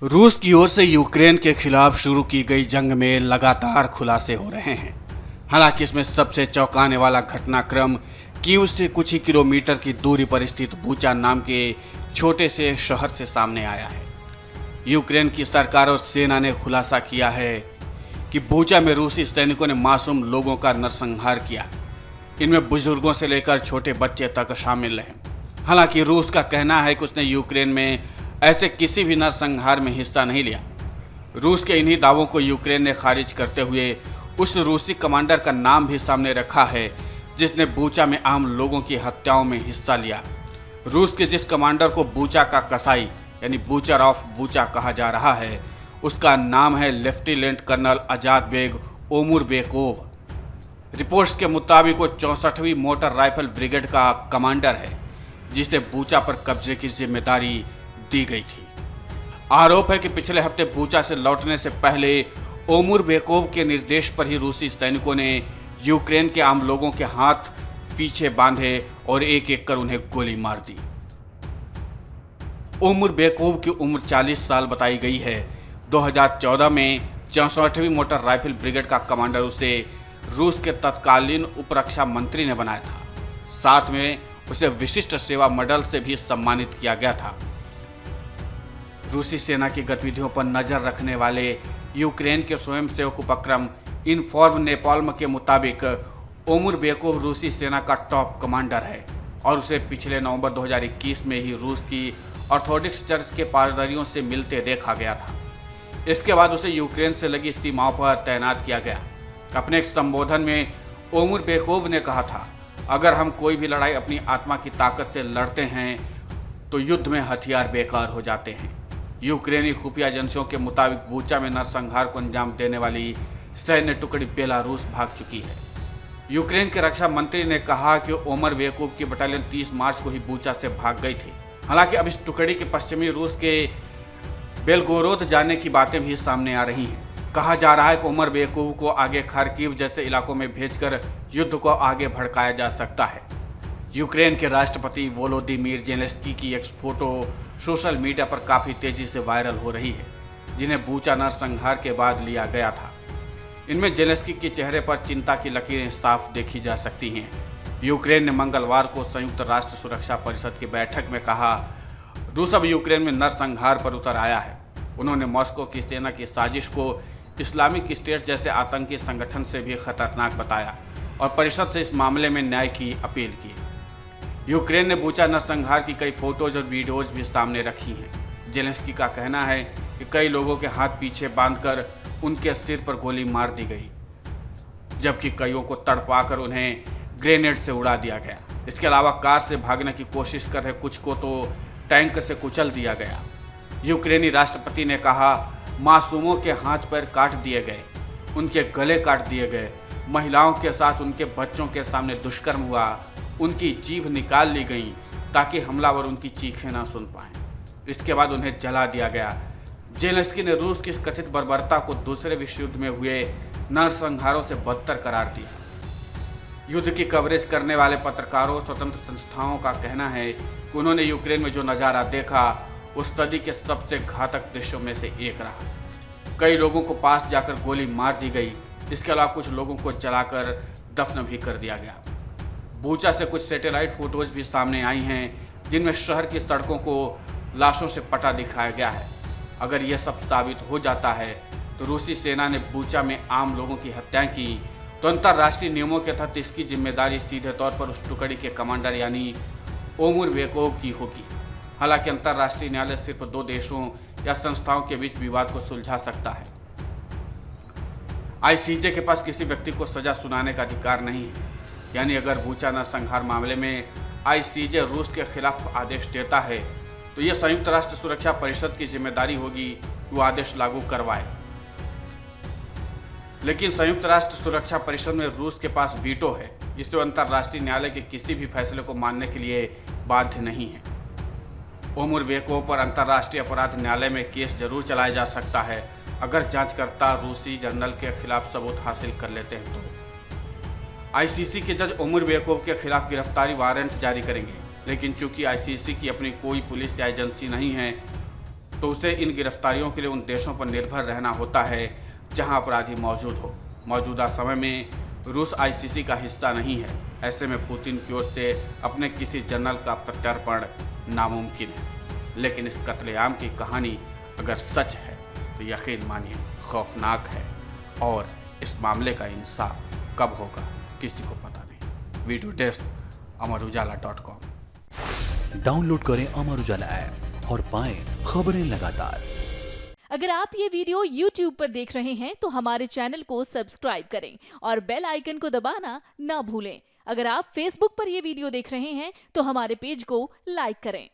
रूस की ओर से यूक्रेन के खिलाफ शुरू की गई जंग में लगातार खुलासे हो रहे हैं। हालांकि इसमें सबसे चौंकाने वाला घटनाक्रम कीव से कुछ ही किलोमीटर की दूरी पर स्थित बूचा नाम के छोटे से शहर से सामने आया है। यूक्रेन की सरकार और सेना ने खुलासा किया है कि बूचा में रूसी सैनिकों ने मासूम लोगों का नरसंहार किया। इनमें बुजुर्गों से लेकर छोटे बच्चे तक शामिल हैं। हालांकि रूस का कहना है कि उसने यूक्रेन में ऐसे किसी भी नरसंहार में हिस्सा नहीं लिया। रूस के इन्हीं दावों को यूक्रेन ने खारिज करते हुए उस रूसी कमांडर का नाम भी सामने रखा है जिसने बूचा में आम लोगों की हत्याओं में हिस्सा लिया। रूस के जिस कमांडर को बूचा का कसाई यानी बूचर ऑफ बूचा कहा जा रहा है, उसका नाम है लेफ्टिनेंट कर्नल आजाद बेग ओमुरबेकोव। रिपोर्ट्स के मुताबिक वो 64वीं मोटर राइफल ब्रिगेड का कमांडर है जिसे बूचा पर कब्जे की जिम्मेदारी दी गई थी। आरोप है कि पिछले हफ्ते बूचा से लौटने से पहले ओमुरबेकोव के निर्देश पर ही रूसी सैनिकों ने यूक्रेन के आम लोगों के हाथ पीछे बांधे और एक एक कर उन्हें गोली मार दी। ओमुरबेकोव की उम्र 40 साल बताई गई है। 2014 में 64वीं मोटर राइफल ब्रिगेड का कमांडर उसे रूस के तत्कालीन उपरक्षा मंत्री ने बनाया था। साथ में उसे विशिष्ट सेवा मेडल से भी सम्मानित किया गया था। रूसी सेना की गतिविधियों पर नजर रखने वाले यूक्रेन के स्वयंसेवक उपक्रम इनफॉर्म नेपॉल्म के मुताबिक ओमुरबेकोव रूसी सेना का टॉप कमांडर है और उसे पिछले नवंबर 2021 में ही रूस की ऑर्थोडॉक्स चर्च के पादरियों से मिलते देखा गया था। इसके बाद उसे यूक्रेन से लगी सीमाओं पर तैनात किया गया। अपने एक संबोधन में ओमुरबेकोव ने कहा था, अगर हम कोई भी लड़ाई अपनी आत्मा की ताकत से लड़ते हैं तो युद्ध में हथियार बेकार हो जाते हैं। यूक्रेनी खुफिया एजेंसियों के मुताबिक बूचा में नरसंहार को अंजाम देने वाली सैन्य टुकड़ी बेलारूस भाग चुकी है। यूक्रेन के रक्षा मंत्री ने कहा कि ओमुरबेकोव की बटालियन 30 मार्च को ही बूचा से भाग गई थी। हालांकि अब इस टुकड़ी के पश्चिमी रूस के बेलगोरोद जाने की बातें भी सामने आ रही हैं। कहा जा रहा है कि ओमुरबेकोव को आगे खार्किव जैसे इलाकों में भेजकर युद्ध को आगे भड़काया जा सकता है। यूक्रेन के राष्ट्रपति वोलोदिमीर जेलेंस्की की एक फोटो सोशल मीडिया पर काफ़ी तेजी से वायरल हो रही है, जिन्हें बूचा नरसंहार के बाद लिया गया था। इनमें जेलेंस्की के चेहरे पर चिंता की लकीरें साफ देखी जा सकती हैं। यूक्रेन ने मंगलवार को संयुक्त राष्ट्र सुरक्षा परिषद की बैठक में कहा, रूस अब यूक्रेन में नरसंहार पर उतर आया है। उन्होंने मॉस्को की सेना की साजिश को इस्लामिक स्टेट जैसे आतंकी संगठन से भी खतरनाक बताया और परिषद से इस मामले में न्याय की अपील की। यूक्रेन ने बूचा नरसंहार की कई फोटोज और वीडियोज भी सामने रखी हैं। जेलेंस्की का कहना है कि कई लोगों के हाथ पीछे बांधकर उनके सिर पर गोली मार दी गई, जबकि कईयों को तड़पाकर उन्हें ग्रेनेड से उड़ा दिया गया। इसके अलावा कार से भागने की कोशिश कर रहे कुछ को तो टैंक से कुचल दिया गया। यूक्रेनी राष्ट्रपति ने कहा, मासूमों के हाथ पैर काट दिए गए, उनके गले काट दिए गए, महिलाओं के साथ उनके बच्चों के सामने दुष्कर्म हुआ, उनकी जीभ निकाल ली गई ताकि हमलावर उनकी चीखें ना सुन पाएं। इसके बाद उन्हें जला दिया गया। जेलेंस्की ने रूस की इस कथित बर्बरता को दूसरे विश्व युद्ध में हुए नरसंहारों से बदतर करार दिया। युद्ध की कवरेज करने वाले पत्रकारों और स्वतंत्र संस्थाओं का कहना है कि उन्होंने यूक्रेन में जो नज़ारा देखा उस सदी के सबसे घातक दृश्यों में से एक रहा। कई लोगों को पास जाकर गोली मार दी गई। इसके अलावा कुछ लोगों को जलाकर दफन भी कर दिया गया। बूचा से कुछ सैटेलाइट फोटोज भी सामने आई हैं जिनमें शहर की सड़कों को लाशों से पटा दिखाया गया है। अगर यह सब साबित हो जाता है तो रूसी सेना ने बूचा में आम लोगों की हत्याएं की तो अंतर्राष्ट्रीय नियमों के तहत इसकी जिम्मेदारी सीधे तौर पर उस टुकड़ी के कमांडर यानी ओमुरबेकोव की होगी। हालांकि अंतर्राष्ट्रीय न्यायालय सिर्फ 2 देशों या संस्थाओं के बीच विवाद को सुलझा सकता है। आईसीजे के पास किसी व्यक्ति को सजा सुनाने का अधिकार नहीं है। यानी अगर बूचा नरसंहार मामले में आईसीजे रूस के खिलाफ आदेश देता है तो यह संयुक्त राष्ट्र सुरक्षा परिषद की जिम्मेदारी होगी कि वो आदेश लागू करवाए। लेकिन संयुक्त राष्ट्र सुरक्षा परिषद में रूस के पास वीटो है, इसलिए अंतर्राष्ट्रीय न्यायालय के किसी भी फैसले को मानने के लिए बाध्य नहीं है। ओमुरबेकोव पर अंतर्राष्ट्रीय अपराध न्यायालय में केस जरूर चलाया जा सकता है अगर जांचकर्ता रूसी जनरल के खिलाफ सबूत हासिल कर लेते हैं तो। आईसीसी के जज ओमुरबेकोव के खिलाफ गिरफ्तारी वारंट जारी करेंगे, लेकिन चूंकि आईसीसी की अपनी कोई पुलिस या एजेंसी नहीं है तो उसे इन गिरफ्तारियों के लिए उन देशों पर निर्भर रहना होता है जहां अपराधी मौजूद हो। मौजूदा समय में रूस आईसीसी का हिस्सा नहीं है। ऐसे में पुतिन की ओर से अपने किसी जनरल का प्रत्यर्पण नामुमकिन है। लेकिन इस कत्लेआम की कहानी अगर सच है तो यकीन मानिए खौफनाक है, और इस मामले का इंसाफ कब होगा किसी को पता नहीं। Video desk अमरुजाला.com। डाउनलोड करें अमर उजाला ऐप और पाएं खबरें लगातार। अगर आप ये वीडियो YouTube पर देख रहे हैं तो हमारे चैनल को सब्सक्राइब करें और बेल आइकन को दबाना ना भूलें। अगर आप Facebook पर ये वीडियो देख रहे हैं तो हमारे पेज को लाइक करें।